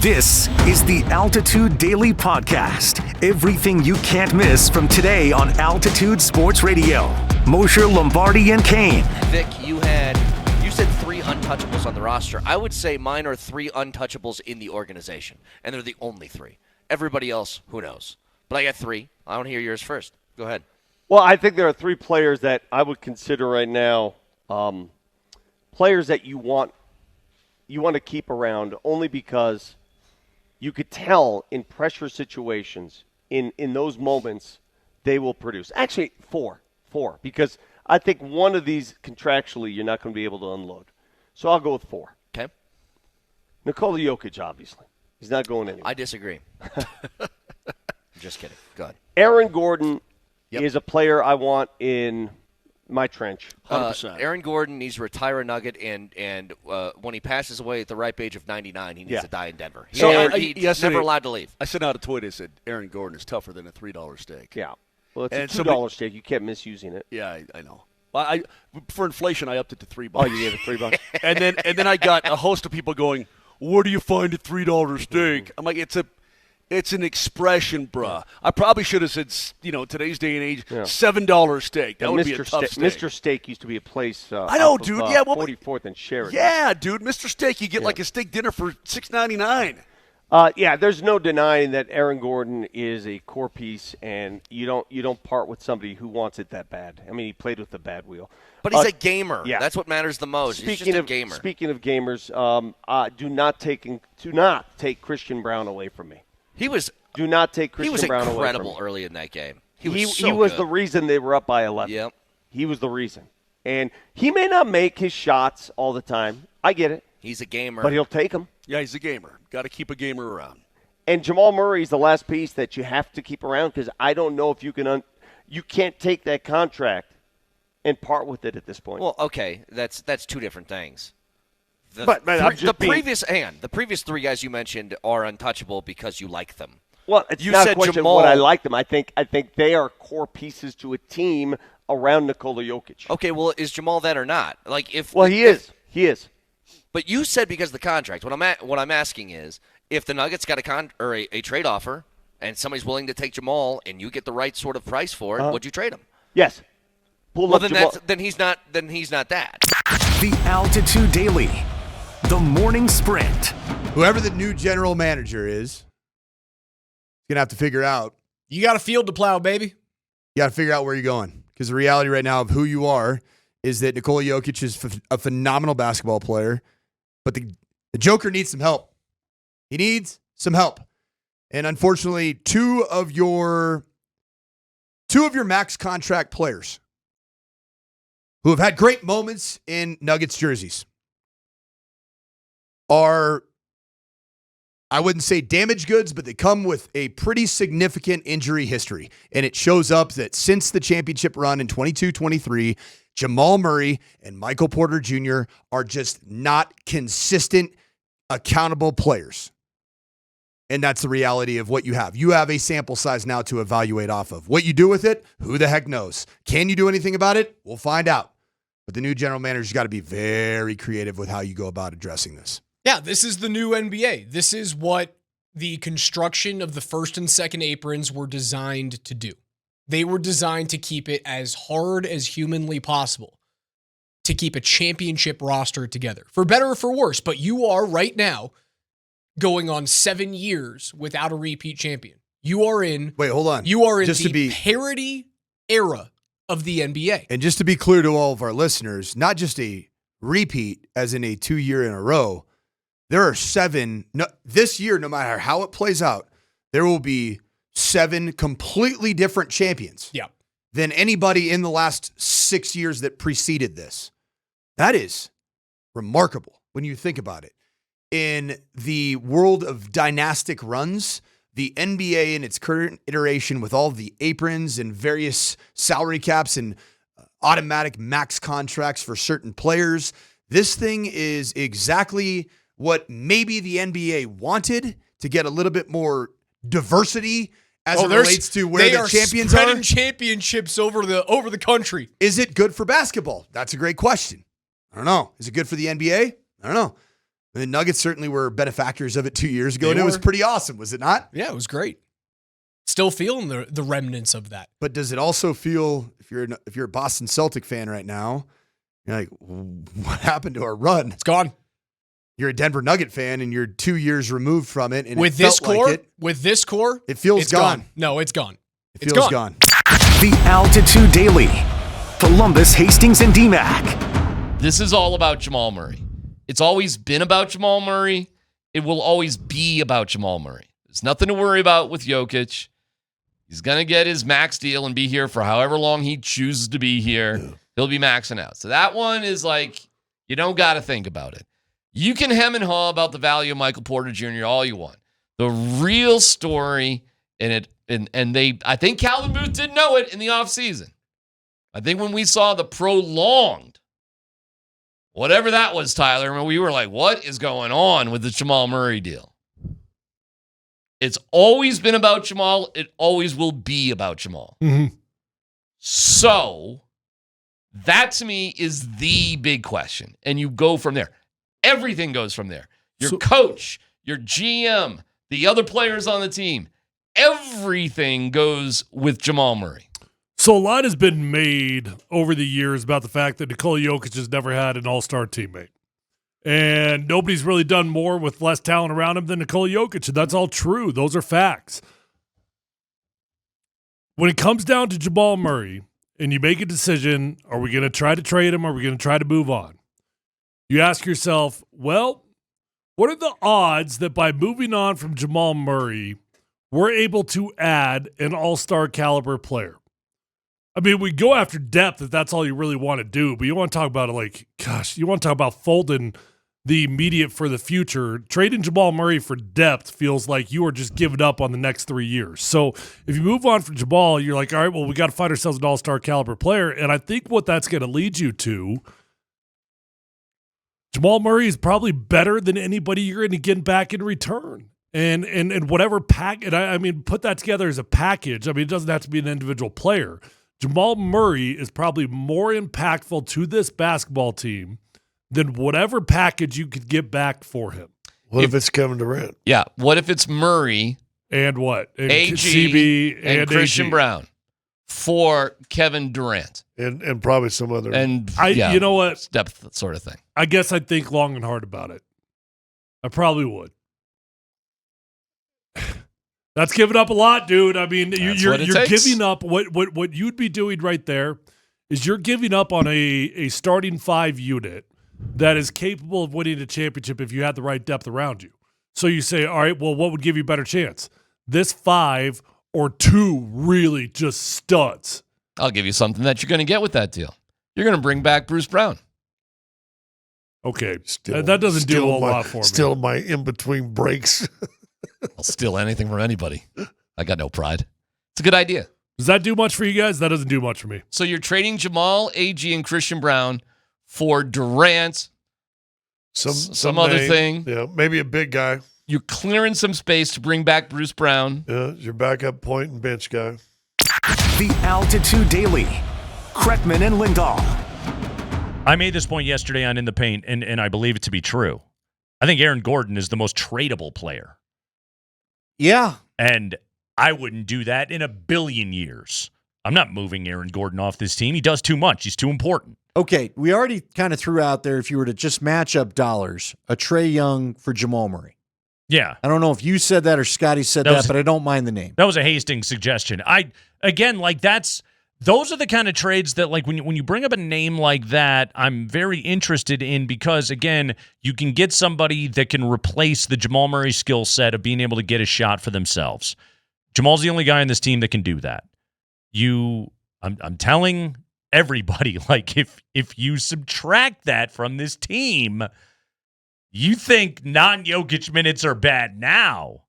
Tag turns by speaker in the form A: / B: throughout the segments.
A: This is the Altitude Daily Podcast. Everything you can't miss from today on Altitude Sports Radio. Mosher, Lombardi, and Kane.
B: Vic, you said 3 untouchables on the roster. I would say mine are 3 untouchables in the organization, and they're the only 3. Everybody else, who knows? But I got 3. I want to hear yours first. Go ahead.
C: Well, I think there are 3 players that I would consider right now players that you want to keep around only because you could tell in pressure situations, in those moments, they will produce. Actually, 4, because I think one of these contractually you're not going to be able to unload. So I'll go with 4.
B: Okay.
C: Nikola Jokic, obviously. He's not going anywhere.
B: I disagree. Just kidding. Go ahead.
C: Aaron Gordon is a player I want in my trench.
B: 100%. Aaron Gordon needs to retire a Nugget, and when he passes away at the ripe age of 99, he needs to die in Denver. He's never allowed to leave.
D: I sent out a tweet. I said, Aaron Gordon is tougher than a $3 steak.
C: Yeah. Well, it's a $2 steak. You can't misusing it.
D: Yeah, I know. Well, for inflation, I upped it to $3.
C: Oh, you gave it $3?
D: and then I got a host of people going, where do you find a $3 steak? I'm like, it's an expression, bruh. I probably should have said, today's day and age, $7 steak. That would be a tough steak.
C: Mr. Steak used to be a place.
D: I know, dude.
C: 44th and Sheridan.
D: Yeah, dude. Mr. Steak, you get like a steak dinner for $6.99.
C: There's no denying that Aaron Gordon is a core piece, and you don't part with somebody who wants it that bad. I mean, he played with the bad wheel.
B: But he's a gamer.
C: Yeah.
B: That's what matters the most. He's just a gamer.
C: Speaking of gamers, do not take Christian Brown away from me. Do not take Christian Brown away from me.
B: He was incredible early in that game. He
C: was the reason they were up by 11.
B: Yep.
C: He was the reason. And he may not make his shots all the time. I get it.
B: He's a gamer.
C: But he'll take them.
D: Yeah, he's a gamer. Got to keep a gamer around.
C: And Jamal Murray is the last piece that you have to keep around because I don't know if you can you can't take that contract and part with it at this point.
B: Well, okay, that's 2 different things.
C: The
B: previous 3 guys you mentioned are untouchable because you like them.
C: Well, it's not a question of what I like them. I think they are core pieces to a team around Nikola Jokic.
B: Okay, well, is Jamal that or not?
C: He is. He is.
B: But you said because of the contract. What I'm asking is, if the Nuggets got a trade offer and somebody's willing to take Jamal and you get the right sort of price for it, would you trade him?
C: Yes.
B: Then he's not that.
A: The Altitude Daily. The Morning Sprint.
E: Whoever the new general manager is going to have to figure out.
F: You got a field to plow, baby.
E: You got to figure out where you're going. Because the reality right now of who you are is that Nikola Jokic is a phenomenal basketball player, but the Joker needs some help. He needs some help. And unfortunately, two of your max contract players who have had great moments in Nuggets jerseys are, I wouldn't say damaged goods, but they come with a pretty significant injury history. And it shows up that since the championship run in 22-23, Jamal Murray and Michael Porter Jr. are just not consistent, accountable players. And that's the reality of what you have. You have a sample size now to evaluate off of. What you do with it, who the heck knows? Can you do anything about it? We'll find out. But the new general manager's got to be very creative with how you go about addressing this.
F: Yeah, this is the new NBA. This is what the construction of the first and second aprons were designed to do. They were designed to keep it as hard as humanly possible to keep a championship roster together, for better or for worse. But you are right now going on 7 years without a repeat champion. You are in.
E: Wait, hold on.
F: You are in the parity era of the NBA.
E: And just to be clear to all of our listeners, not just a repeat as in a 2 year in a row. There are 7. This year, no matter how it plays out, there will be 7 completely different champions than anybody in the last 6 years that preceded this. That is remarkable when you think about it. In the world of dynastic runs, the NBA in its current iteration with all the aprons and various salary caps and automatic max contracts for certain players, this thing is exactly what maybe the NBA wanted to get a little bit more diversity as it relates to where the champions are.
F: They are spreading championships over the country.
E: Is it good for basketball? That's a great question. I don't know. Is it good for the NBA? I don't know. The Nuggets certainly were benefactors of it 2 years ago,
F: They
E: and it was
F: were.
E: pretty awesome, was it not?
F: Yeah, it was great. Still feeling the remnants of that.
E: But does it also feel, if you're a Boston Celtic fan right now, you're like, what happened to our run?
F: It's gone.
E: You're a Denver Nugget fan, and you're 2 years removed from it, and
F: With
E: it
F: this
E: felt
F: core,
E: like
F: it
E: feels
F: it's
E: gone.
F: No, it's gone.
E: It feels gone.
A: The Altitude Daily. Columbus, Hastings, and DMAC.
G: This is all about Jamal Murray. It's always been about Jamal Murray. It will always be about Jamal Murray. There's nothing to worry about with Jokic. He's going to get his max deal and be here for however long he chooses to be here. Yeah. He'll be maxing out. So that one is like, you don't got to think about it. You can hem and haw about the value of Michael Porter Jr. all you want. The real story in it, and I think Calvin Booth didn't know it in the offseason. I think when we saw the prolonged, whatever that was, Tyler, we were like, what is going on with the Jamal Murray deal? It's always been about Jamal. It always will be about Jamal.
F: Mm-hmm.
G: So that to me is the big question. And you go from there. Everything goes from there. Your coach, your GM, the other players on the team, everything goes with Jamal Murray.
H: So a lot has been made over the years about the fact that Nikola Jokic has never had an all-star teammate. And nobody's really done more with less talent around him than Nikola Jokic. And that's all true. Those are facts. When it comes down to Jamal Murray and you make a decision, are we going to try to trade him or are we going to try to move on? You ask yourself, well, what are the odds that by moving on from Jamal Murray, we're able to add an all-star caliber player? I mean, we go after depth if that's all you really want to do, but you want to talk about it like, gosh, you want to talk about folding the immediate for the future. Trading Jamal Murray for depth feels like you are just giving up on the next 3 years. So if you move on from Jamal, you're like, all right, well, we got to find ourselves an all-star caliber player. And I think what that's going to lead you to, Jamal Murray is probably better than anybody you're going to get back in return. And whatever pack, and I mean, put that together as a package. I mean, it doesn't have to be an individual player. Jamal Murray is probably more impactful to this basketball team than whatever package you could get back for him.
I: What if it's Kevin Durant?
G: Yeah. What if it's Murray
H: and what? And
G: AG
H: CB
G: and Christian
H: AG.
G: Brown for Kevin Durant
I: And probably some other.
G: and
H: You know what?
G: Depth sort of thing.
H: I guess I'd think long and hard about it. I probably would. That's giving up a lot, dude. I mean, you're giving up what you'd be doing right there is you're giving up on a starting 5 unit that is capable of winning a championship if you had the right depth around you. So you say, all right, well, what would give you a better chance? This 5 or 2 really just studs.
G: I'll give you something that you're going to get with that deal. You're going to bring back Bruce Brown.
H: Okay, that doesn't do a whole lot for me.
I: Still my in-between breaks.
G: I'll steal anything from anybody. I got no pride. It's a good idea.
H: Does that do much for you guys? That doesn't do much for me.
G: So you're trading Jamal, AG, and Christian Brown for Durant, some other thing.
I: Yeah, maybe a big guy.
G: You're clearing some space to bring back Bruce Brown.
I: Yeah, your backup point and bench guy.
A: The Altitude Daily. Kretman and Lindahl.
J: I made this point yesterday on In the Paint, and I believe it to be true. I think Aaron Gordon is the most tradable player.
K: Yeah.
J: And I wouldn't do that in a billion years. I'm not moving Aaron Gordon off this team. He does too much. He's too important.
K: Okay, we already kind of threw out there, if you were to just match up dollars, a Trae Young for Jamal Murray.
J: Yeah.
K: I don't know if you said that or Scotty said that, but I don't mind the name.
J: That was a Hastings suggestion. Those are the kind of trades that, like, when you bring up a name like that, I'm very interested in because, again, you can get somebody that can replace the Jamal Murray skill set of being able to get a shot for themselves. Jamal's the only guy on this team that can do that. I'm telling everybody, like, if you subtract that from this team, you think non-Jokic minutes are bad now.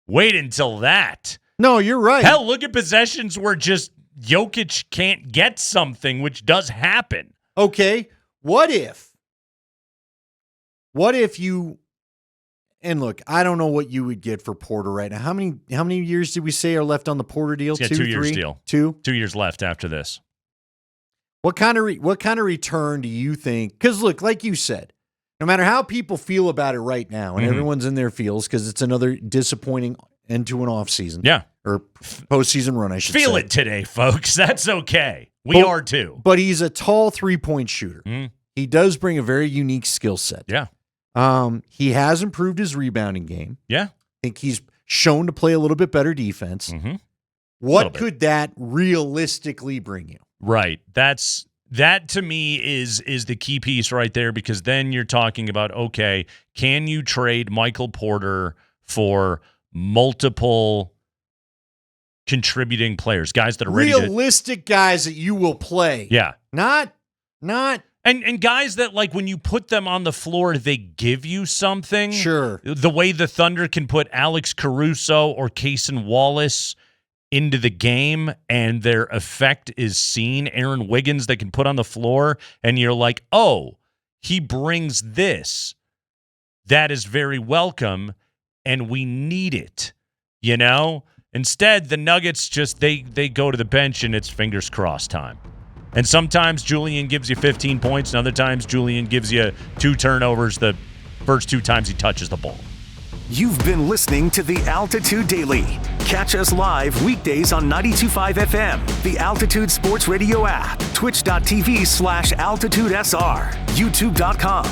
J: Wait until that.
K: No, you're right.
J: Hell, look at possessions where just Jokic can't get something, which does happen.
K: Okay, what if you, and look, I don't know what you would get for Porter right now. How many years did we say are left on the Porter deal?
J: He's got 2 years deal.
K: 2
J: years left after this.
K: What kind of return do you think? Because look, like you said, no matter how people feel about it right now, and everyone's in their feels because it's another disappointing end to an offseason.
J: Yeah.
K: Or postseason run, I should
J: Feel
K: say.
J: it today, folks. That's okay. We are too.
K: But he's a tall three-point shooter.
J: Mhm.
K: He does bring a very unique skill set.
J: Yeah.
K: He has improved his rebounding game.
J: Yeah.
K: I think he's shown to play a little bit better defense.
J: Mm-hmm.
K: What could that realistically bring you?
J: Right. That to me is the key piece right there, because then you're talking about, okay, can you trade Michael Porter for multiple contributing players, guys that are
K: realistic guys that you will play.
J: Yeah.
K: Not
J: and guys that, like, when you put them on the floor, they give you something.
K: Sure.
J: The way the Thunder can put Alex Caruso or Cason Wallace into the game and their effect is seen. Aaron Wiggins they can put on the floor and you're like, oh, he brings this. That is very welcome and we need it, you know? Instead, the Nuggets just, they go to the bench and it's fingers crossed time. And sometimes Julian gives you 15 points and other times Julian gives you 2 turnovers the first 2 times he touches the ball.
A: You've been listening to the Altitude Daily. Catch us live weekdays on 92.5 FM, the Altitude Sports Radio app, twitch.tv/AltitudeSR, youtube.com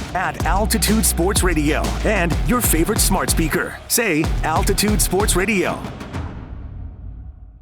A: @Altitude Sports Radio, and your favorite smart speaker. Say Altitude Sports Radio.